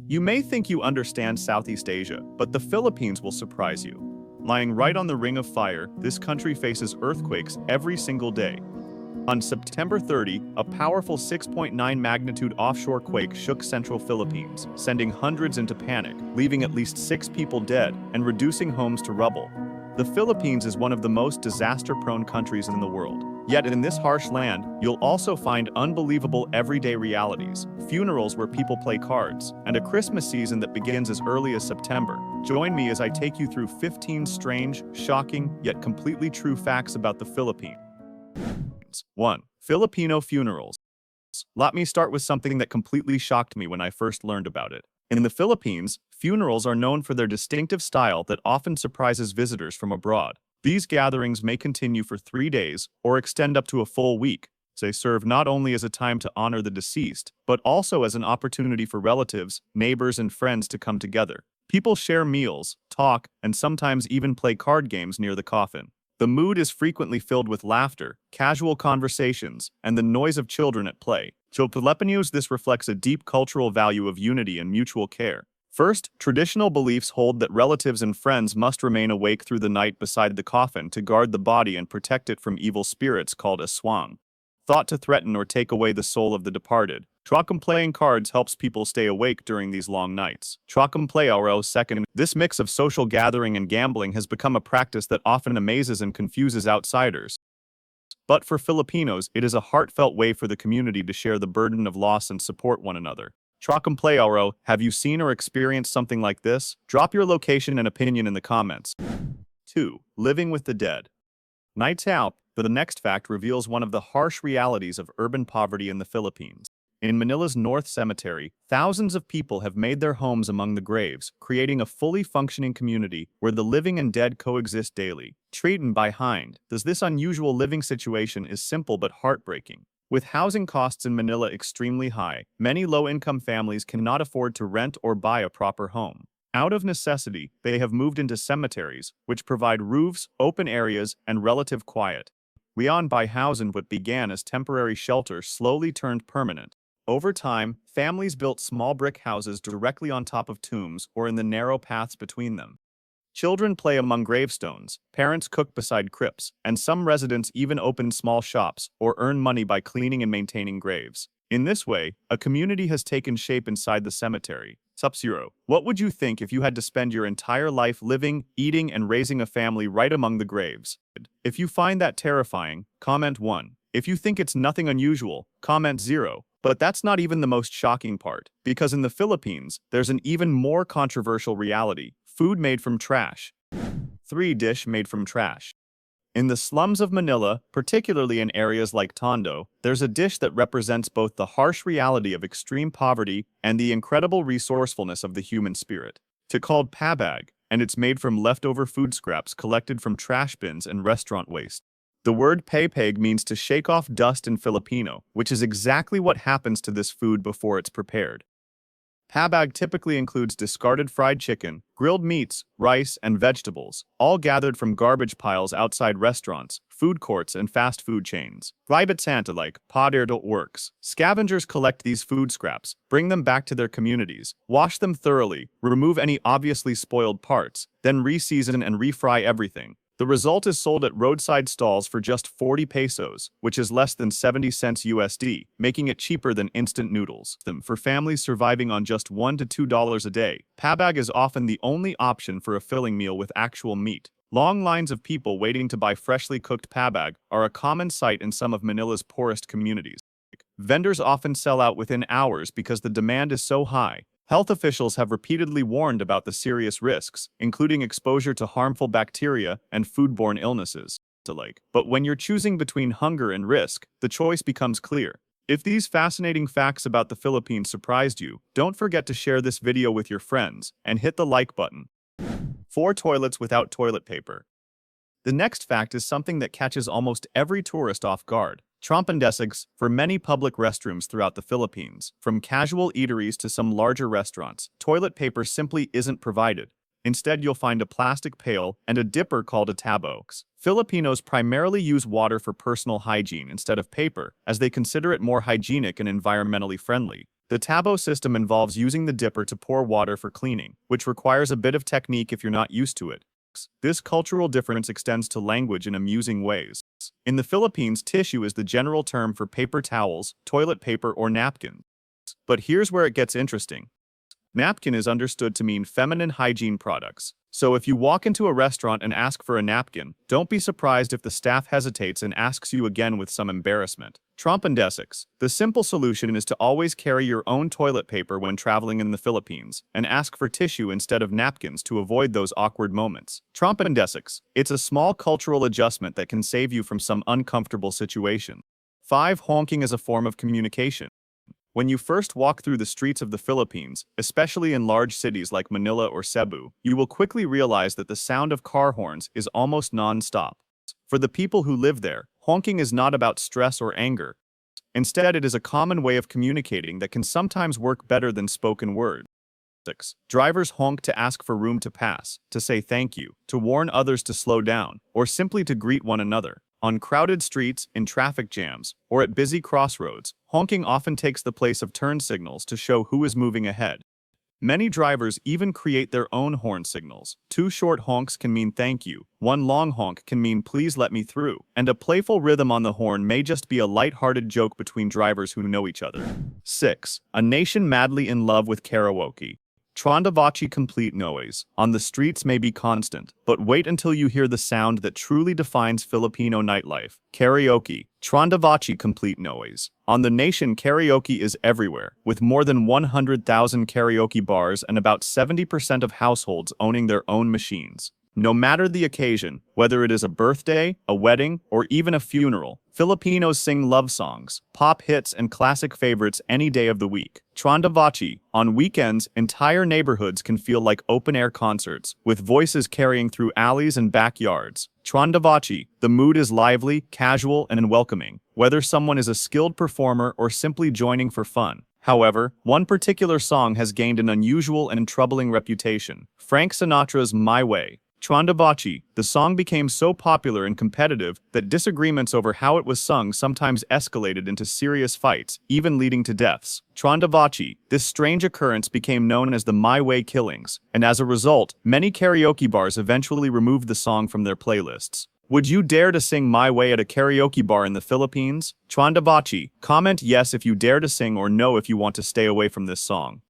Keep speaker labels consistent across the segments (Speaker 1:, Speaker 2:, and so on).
Speaker 1: You may think you understand Southeast Asia, but the Philippines will surprise you. Lying right on the Ring of Fire, this country faces earthquakes every single day. On September 30, a powerful 6.9 magnitude offshore quake shook central Philippines, sending hundreds into panic, leaving at least 6 people dead and reducing homes to rubble. The Philippines is one of the most disaster-prone countries in the world. Yet in this harsh land, you'll also find unbelievable everyday realities, funerals where people play cards, and a Christmas season that begins as early as September. Join me as I take you through 15 strange, shocking, yet completely true facts about the Philippines. 1. Filipino funerals. Let me start with something that completely shocked me when I first learned about it. In the Philippines, funerals are known for their distinctive style that often surprises visitors from abroad. These gatherings may continue for 3 days or extend up to a full week. They serve not only as a time to honor the deceased, but also as an opportunity for relatives, neighbors, and friends to come together. People share meals, talk, and sometimes even play card games near the coffin. The mood is frequently filled with laughter, casual conversations, and the noise of children at play. To Filipinos, this reflects a deep cultural value of unity and mutual care. First, traditional beliefs hold that relatives and friends must remain awake through the night beside the coffin to guard the body and protect it from evil spirits called aswang, thought to threaten or take away the soul of the departed. Playing cards helps people stay awake during these long nights. Second, this mix of social gathering and gambling has become a practice that often amazes and confuses outsiders. But for Filipinos, it is a heartfelt way for the community to share the burden of loss and support one another. Have you seen or experienced something like this? Drop your location and opinion in the comments. 2. Living with the dead. Nights out, the next fact reveals one of the harsh realities of urban poverty in the Philippines. In Manila's North Cemetery, thousands of people have made their homes among the graves, creating a fully functioning community where the living and dead coexist daily. Treated by Hind, this unusual living situation is simple but heartbreaking. With housing costs in Manila extremely high, many low-income families cannot afford to rent or buy a proper home. Out of necessity, they have moved into cemeteries, which provide roofs, open areas, and relative quiet. By Housen, what began as temporary shelter slowly turned permanent. Over time, families built small brick houses directly on top of tombs or in the narrow paths between them. Children play among gravestones, parents cook beside crypts, and some residents even open small shops or earn money by cleaning and maintaining graves. In this way, a community has taken shape inside the cemetery. Sub-Zero, what would you think if you had to spend your entire life living, eating, and raising a family right among the graves? If you find that terrifying, comment 1. If you think it's nothing unusual, comment 0. But that's not even the most shocking part, because in the Philippines, there's an even more controversial reality: food made from trash. 3. Dish made from trash. In the slums of Manila, particularly in areas like Tondo, there's a dish that represents both the harsh reality of extreme poverty and the incredible resourcefulness of the human spirit. It's called pabag, and it's made from leftover food scraps collected from trash bins and restaurant waste. The word paypeg means to shake off dust in Filipino, which is exactly what happens to this food before it's prepared. Pabag typically includes discarded fried chicken, grilled meats, rice, and vegetables, all gathered from garbage piles outside restaurants, food courts, and fast food chains. Private Santa-like works. Scavengers collect these food scraps, bring them back to their communities, wash them thoroughly, remove any obviously spoiled parts, then re-season and refry everything. The result is sold at roadside stalls for just 40 pesos, which is less than 70 cents USD, making it cheaper than instant noodles. For families surviving on just $1 to $2 a day, pabag is often the only option for a filling meal with actual meat. Long lines of people waiting to buy freshly cooked pabag are a common sight in some of Manila's poorest communities. Vendors often sell out within hours because the demand is so high. Health officials have repeatedly warned about the serious risks, including exposure to harmful bacteria and foodborne illnesses. But when you're choosing between hunger and risk, the choice becomes clear. If these fascinating facts about the Philippines surprised you, don't forget to share this video with your friends and hit the like button. 4 toilets without toilet paper. The next fact is something that catches almost every tourist off guard. Trompandesigs for many public restrooms throughout the Philippines, from casual eateries to some larger restaurants, toilet paper simply isn't provided. Instead, you'll find a plastic pail and a dipper called a tabo. Filipinos primarily use water for personal hygiene instead of paper, as they consider it more hygienic and environmentally friendly. The tabo system involves using the dipper to pour water for cleaning, which requires a bit of technique if you're not used to it. This cultural difference extends to language in amusing ways. In the Philippines, tissue is the general term for paper towels, toilet paper, or napkins. But here's where it gets interesting. Napkin is understood to mean feminine hygiene products. So if you walk into a restaurant and ask for a napkin, don't be surprised if the staff hesitates and asks you again with some embarrassment. Trompendesics. The simple solution is to always carry your own toilet paper when traveling in the Philippines, and ask for tissue instead of napkins to avoid those awkward moments. Trompendesics. It's a small cultural adjustment that can save you from some uncomfortable situation. 5. Honking is a form of communication. When you first walk through the streets of the Philippines, especially in large cities like Manila or Cebu, you will quickly realize that the sound of car horns is almost non-stop. For the people who live there, honking is not about stress or anger. Instead, it is a common way of communicating that can sometimes work better than spoken words. 6. Drivers honk to ask for room to pass, to say thank you, to warn others to slow down, or simply to greet one another. On crowded streets, in traffic jams, or at busy crossroads, honking often takes the place of turn signals to show who is moving ahead. Many drivers even create their own horn signals. 2 short honks can mean thank you, 1 long honk can mean please let me through, and a playful rhythm on the horn may just be a light-hearted joke between drivers who know each other. 6. A nation madly in love with karaoke. Trondavachi complete noise on the streets may be constant, but wait until you hear the sound that truly defines Filipino nightlife. Karaoke. Trondavachi complete noise. On the nation, karaoke is everywhere, with more than 100,000 karaoke bars and about 70% of households owning their own machines. No matter the occasion, whether it is a birthday, a wedding, or even a funeral, Filipinos sing love songs, pop hits, and classic favorites any day of the week. Trondavachi. On weekends, entire neighborhoods can feel like open-air concerts, with voices carrying through alleys and backyards. Trondavachi. The mood is lively, casual, and welcoming, whether someone is a skilled performer or simply joining for fun. However, one particular song has gained an unusual and troubling reputation: Frank Sinatra's My Way. Trondavachi. The song became so popular and competitive that disagreements over how it was sung sometimes escalated into serious fights, even leading to deaths. Trondavachi. This strange occurrence became known as the My Way killings, and as a result, many karaoke bars eventually removed the song from their playlists. Would you dare to sing My Way at a karaoke bar in the Philippines? Trondavachi. Comment yes if you dare to sing, or no if you want to stay away from this song.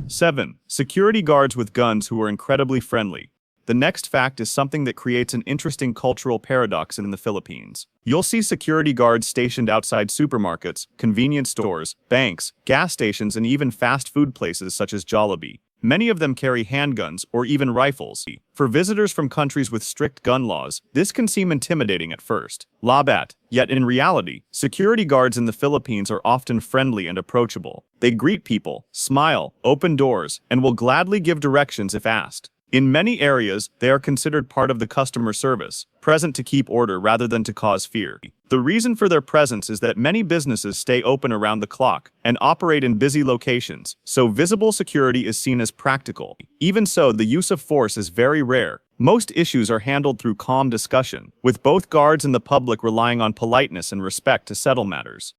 Speaker 1: 7. Security guards with guns who are incredibly friendly. The next fact is something that creates an interesting cultural paradox in the Philippines. You'll see security guards stationed outside supermarkets, convenience stores, banks, gas stations, and even fast food places such as Jollibee. Many of them carry handguns or even rifles. For visitors from countries with strict gun laws, this can seem intimidating at first. Labat. Yet in reality, security guards in the Philippines are often friendly and approachable. They greet people, smile, open doors, and will gladly give directions if asked. In many areas, they are considered part of the customer service, present to keep order rather than to cause fear. The reason for their presence is that many businesses stay open around the clock and operate in busy locations, so visible security is seen as practical. Even so, the use of force is very rare. Most issues are handled through calm discussion, with both guards and the public relying on politeness and respect to settle matters.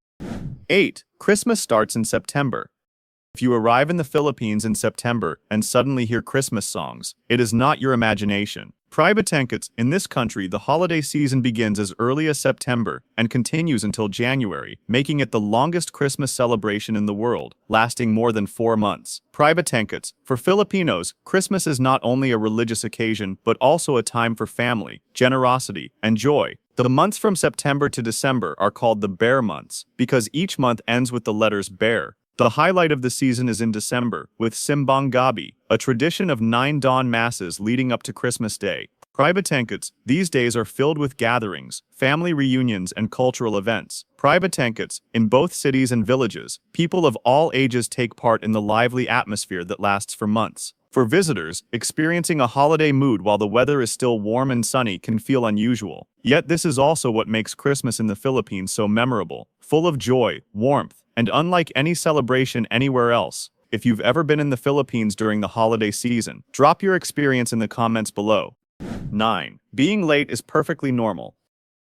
Speaker 1: 8. Christmas starts in September. If you arrive in the Philippines in September and suddenly hear Christmas songs, it is not your imagination. Pribatenkats. In this country, the holiday season begins as early as September and continues until January, making it the longest Christmas celebration in the world, lasting more than 4 months. Pribatenkats. For Filipinos, Christmas is not only a religious occasion but also a time for family, generosity, and joy. The months from September to December are called the bear months because each month ends with the letters bear. The highlight of the season is in December, with Simbang Gabi, a tradition of 9 dawn masses leading up to Christmas Day. Pribatenkats. These days are filled with gatherings, family reunions, and cultural events. Pribatenkats. In both cities and villages, people of all ages take part in the lively atmosphere that lasts for months. For visitors, experiencing a holiday mood while the weather is still warm and sunny can feel unusual. Yet this is also what makes Christmas in the Philippines so memorable, full of joy, warmth, and unlike any celebration anywhere else. If you've ever been in the Philippines during the holiday season, drop your experience in the comments below. 9. Being late is perfectly normal.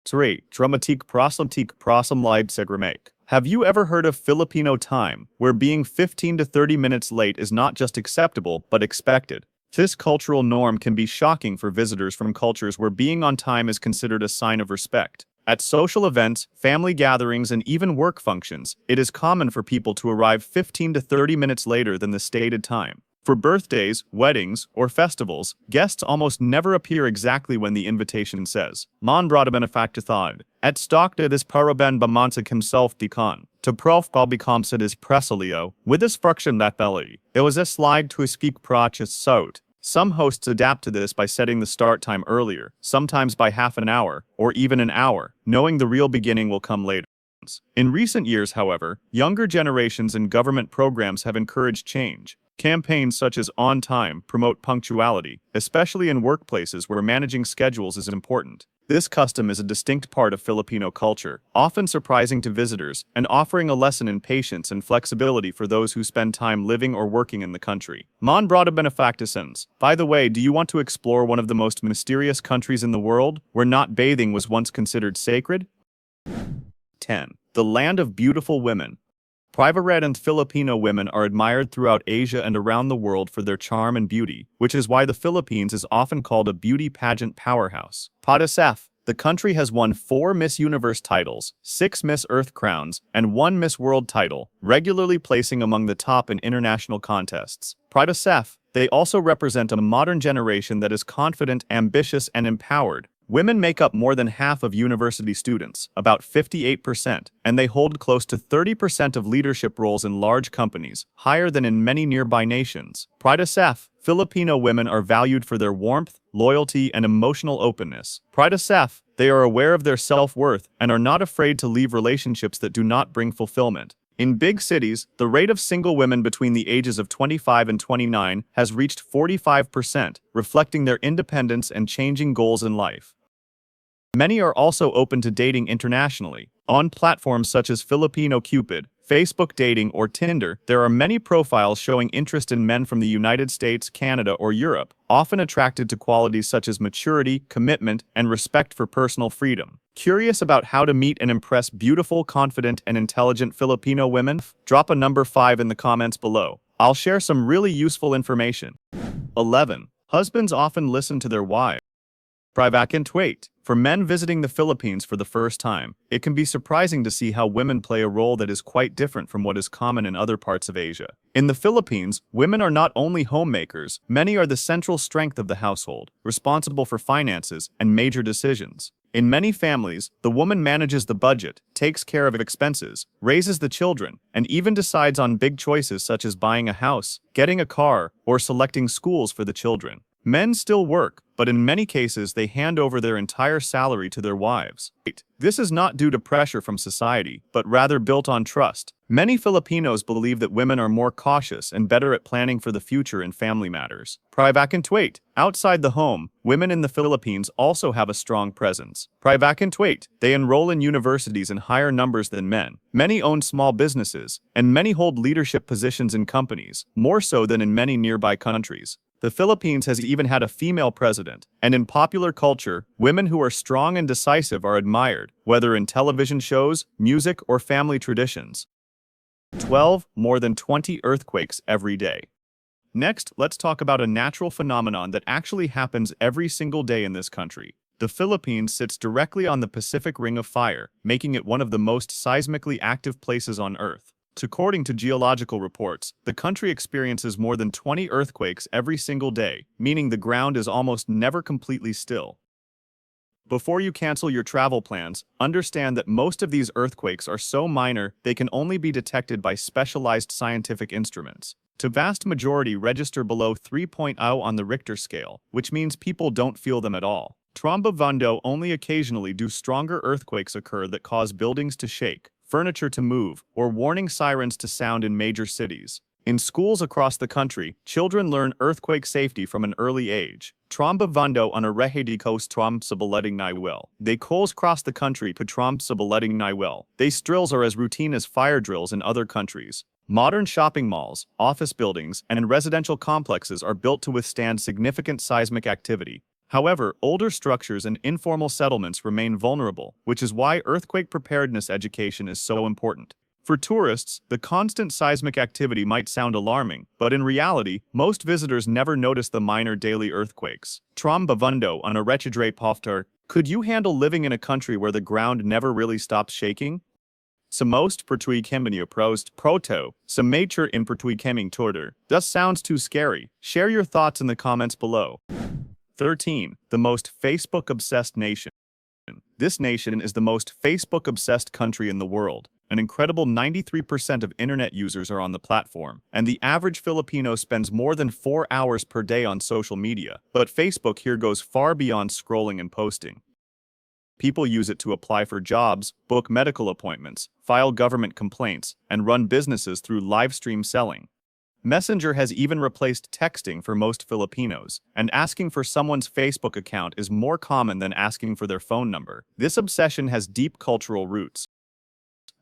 Speaker 1: 3. Dramatique proslemtique prosem live segremek. Have you ever heard of Filipino time, where being 15 to 30 minutes late is not just acceptable but expected? This cultural norm can be shocking for visitors from cultures where being on time is considered a sign of respect. At social events, family gatherings, and even work functions, it is common for people to arrive 15 to 30 minutes later than the stated time. For birthdays, weddings, or festivals, guests almost never appear exactly when the invitation says. Man brada benefactathod. At Stockta this paraben bamansa himself decan. To prof balbikomsid is presalio, with this fraction that belly. It was a slide to speak proches sot. Some hosts adapt to this by setting the start time earlier, sometimes by half an hour, or even an hour, knowing the real beginning will come later. In recent years, however, younger generations and government programs have encouraged change. Campaigns such as On Time promote punctuality, especially in workplaces where managing schedules is important. This custom is a distinct part of Filipino culture, often surprising to visitors and offering a lesson in patience and flexibility for those who spend time living or working in the country. Mon brada benefactisans. By the way, do you want to explore one of the most mysterious countries in the world, where not bathing was once considered sacred? 10. The land of beautiful women. Private and Filipino women are admired throughout Asia and around the world for their charm and beauty, which is why the Philippines is often called a beauty pageant powerhouse. PADASF. The country has won 4 Miss Universe titles, 6 Miss Earth crowns, and 1 Miss World title, regularly placing among the top in international contests. PADASF. They also represent a modern generation that is confident, ambitious, and empowered. Women make up more than half of university students, about 58%, and they hold close to 30% of leadership roles in large companies, higher than in many nearby nations. PADASF. Filipino women are valued for their warmth, loyalty, and emotional openness. PADASF. They are aware of their self-worth and are not afraid to leave relationships that do not bring fulfillment. In big cities, the rate of single women between the ages of 25 and 29 has reached 45%, reflecting their independence and changing goals in life. Many are also open to dating internationally. On platforms such as Filipino Cupid, Facebook Dating, or Tinder, there are many profiles showing interest in men from the United States, Canada, or Europe, often attracted to qualities such as maturity, commitment, and respect for personal freedom. Curious about how to meet and impress beautiful, confident, and intelligent Filipino women? Drop a number 5 in the comments below. I'll share some really useful information. 11. Husbands often listen to their wives. Private wait. For men visiting the Philippines for the first time, it can be surprising to see how women play a role that is quite different from what is common in other parts of Asia. In the Philippines, women are not only homemakers, many are the central strength of the household, responsible for finances and major decisions. In many families, the woman manages the budget, takes care of expenses, raises the children, and even decides on big choices such as buying a house, getting a car, or selecting schools for the children. Men still work, but in many cases they hand over their entire salary to their wives. This is not due to pressure from society, but rather built on trust. Many Filipinos believe that women are more cautious and better at planning for the future in family matters. Private. Outside the home, women in the Philippines also have a strong presence. Private. They enroll in universities in higher numbers than men. Many own small businesses, and many hold leadership positions in companies, more so than in many nearby countries. The Philippines has even had a female president, and in popular culture, women who are strong and decisive are admired, whether in television shows, music, or family traditions. 12. More than 20 earthquakes every day. Next, let's talk about a natural phenomenon that actually happens every single day in this country. The Philippines sits directly on the Pacific Ring of Fire, making it one of the most seismically active places on Earth. According to geological reports, the country experiences more than 20 earthquakes every single day, meaning the ground is almost never completely still. Before you cancel your travel plans, understand that most of these earthquakes are so minor they can only be detected by specialized scientific instruments. The vast majority register below 3.0 on the Richter scale, which means people don't feel them at all. Trombavando only occasionally do stronger earthquakes occur that cause buildings to shake, furniture to move, or warning sirens to sound in major cities. In schools across the country, children learn earthquake safety from an early age. Trombavando on a rehedicos trom sa baleting niwel. They calls across the country patrom sa baleting niwel. These drills are as routine as fire drills in other countries. Modern shopping malls, office buildings, and residential complexes are built to withstand significant seismic activity. However, older structures and informal settlements remain vulnerable, which is why earthquake preparedness education is so important. For tourists, the constant seismic activity might sound alarming, but in reality, most visitors never notice the minor daily earthquakes. Trombavundo on a rechidre poftar. Could you handle living in a country where the ground never really stops shaking? Sa most pertuikemenia prost proto, sa mature in pertuikeming torder. Thus sounds too scary. Share your thoughts in the comments below. 13. The most Facebook-obsessed nation. This nation is the most Facebook-obsessed country in the world. An incredible 93% of internet users are on the platform, and the average Filipino spends more than 4 hours per day on social media. But Facebook here goes far beyond scrolling and posting. People use it to apply for jobs, book medical appointments, file government complaints, and run businesses through live stream selling. Messenger has even replaced texting for most Filipinos, and asking for someone's Facebook account is more common than asking for their phone number. This obsession has deep cultural roots.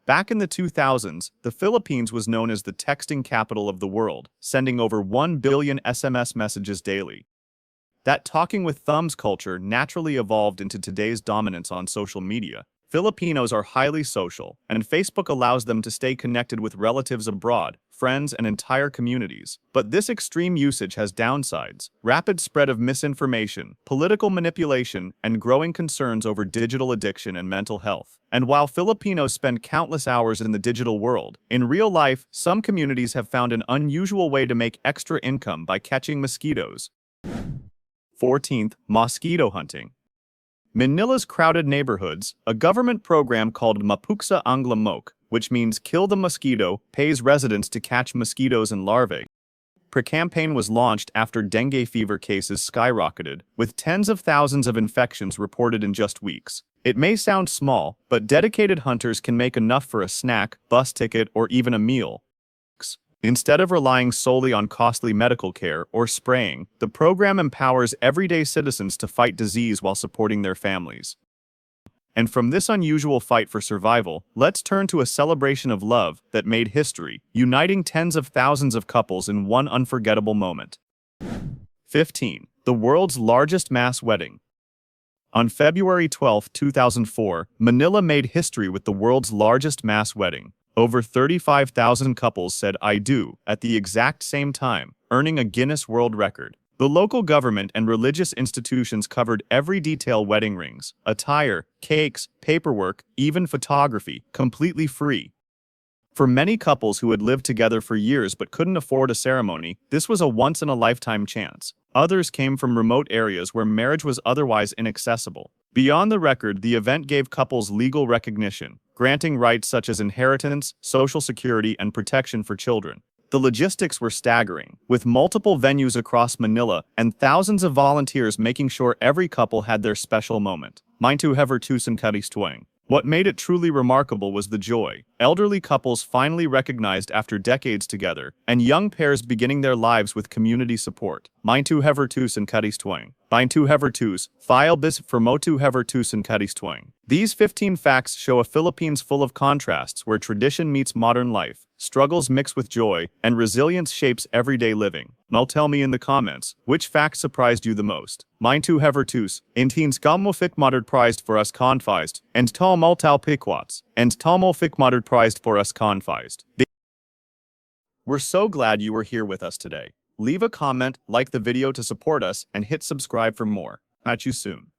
Speaker 1: Back in the 2000s, the Philippines was known as the texting capital of the world, sending over 1 billion SMS messages daily. That talking with thumbs culture naturally evolved into today's dominance on social media. Filipinos are highly social, and Facebook allows them to stay connected with relatives abroad, friends, and entire communities. But this extreme usage has downsides: rapid spread of misinformation, political manipulation, and growing concerns over digital addiction and mental health. And while Filipinos spend countless hours in the digital world, in real life, some communities have found an unusual way to make extra income by catching mosquitoes. 14th, mosquito hunting. Manila's crowded neighborhoods, a government program called Mapuksa ang Lamok, which means kill the mosquito, pays residents to catch mosquitoes and larvae. The campaign was launched after dengue fever cases skyrocketed, with tens of thousands of infections reported in just weeks. It may sound small, but dedicated hunters can make enough for a snack, bus ticket, or even a meal. Instead of relying solely on costly medical care or spraying, the program empowers everyday citizens to fight disease while supporting their families. And from this unusual fight for survival, let's turn to a celebration of love that made history, uniting tens of thousands of couples in one unforgettable moment. 15. The world's largest mass wedding. On February 12, 2004, Manila made history with the world's largest mass wedding. Over 35,000 couples said "I do" at the exact same time, earning a Guinness World Record. The local government and religious institutions covered every detail: wedding rings, attire, cakes, paperwork, even photography, completely free. For many couples who had lived together for years but couldn't afford a ceremony, this was a once-in-a-lifetime chance. Others came from remote areas where marriage was otherwise inaccessible. Beyond the record, the event gave couples legal recognition, granting rights such as inheritance, social security, and protection for children. The logistics were staggering, with multiple venues across Manila and thousands of volunteers making sure every couple had their special moment. Maintu hever tusen karistuang. What made it truly remarkable was the joy. Elderly couples finally recognized after decades together, and young pairs beginning their lives with community support. Maintu hever tusen karistuang. Baintu hever tus, file bis formotu hever tusen karistuang. These 15 facts show a Philippines full of contrasts where tradition meets modern life, struggles mix with joy, and resilience shapes everyday living. Now tell me in the comments, which fact surprised you the most? Maintu hever tus, intins galmofik modern prized for us confised, and tal multal piquats, and talmofik modern prized for us confised. We're so glad you were here with us today. Leave a comment, like the video to support us, and hit subscribe for more. Catch you soon.